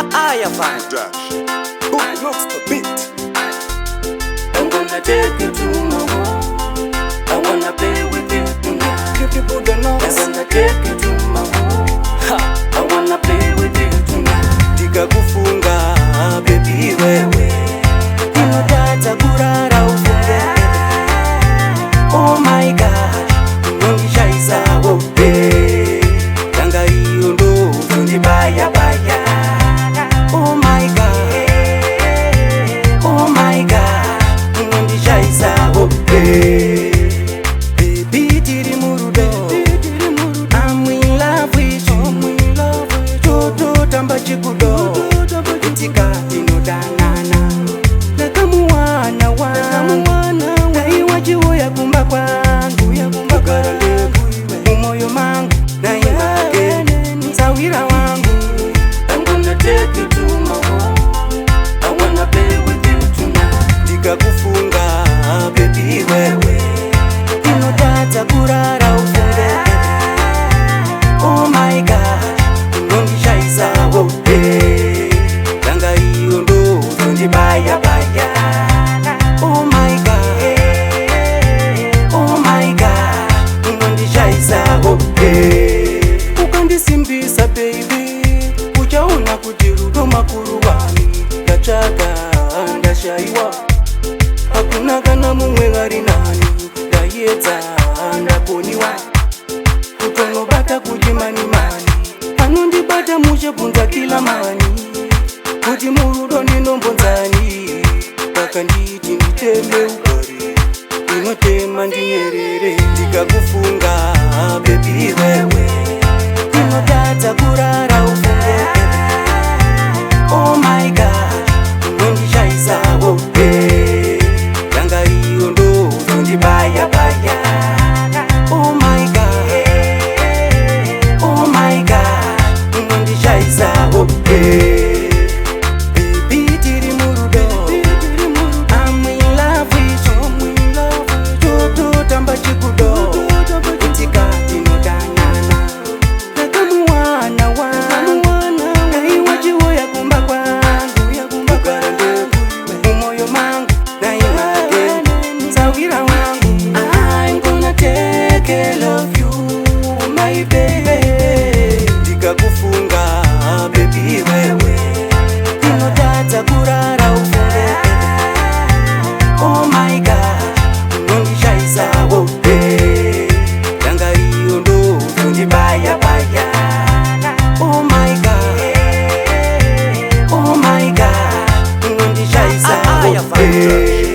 I find Dash. Who knocks the beat? I'm gonna take you to my home. I wanna play with you tonight. Give people the I'm notes. gonna take you to my home. I wanna play with you tonight. Tikakufunga baby wewe, Inotata kurara ufunge. oh my god, unongishaisa wote. Yanga hiyo ndo unibaya baya. Oh my god, oh my god, unongishaisa wote. Baby tiri murudo, I'm in love with you. Toto tamba chikudo, itika inodanana. Nakamuwana wana, naiwa chiwo ya kumba kwangu. Umoyo mangu, naimake, sawira wangu. I'm gonna take you to my home. I wanna play with you tonight. Tikakufunga baby wewe, Inotata kurara ufunge. oh my god, unongishaisa wote. Yanga hiyo ndo unibaya baya. Oh my god, oh my god, unongishaisa wote. Ukandisimbisa baby, uchaona kuti rudo makuru wani. Ndachaga ndashaiwa, hakuna kana mumwe ngari nani. Ndayedza ndakoniwa, kutonobata kuti mani anondibata muchebvunza kila mani, kuti murudo ndinombonzani. Vakanditi nditeme ugari, inotema ndinyerere. Ndikakufunga baby wewe, Inotata kurara ufunge. oh my god, unongishaisa wote. Yanga hiyo ndo unibaya baya. Oh my god, oh my god, unongishaisa wote. Baby tiri murudo, I'm in love with you. Toto tamba chikudo, itika inodanana. Nakamuwana naiwa chiwo ya kumba kwangu. Umoyo mangu, naimake, sawira wangu. I'm gonna take care of you, my baby. Tikakufunga baby wewe, Inotata kurara ufunge. oh my god, unongishaisa wote. Yanga hiyo ndo unibaya baya. Oh my god, oh my god, unongishaisa wote.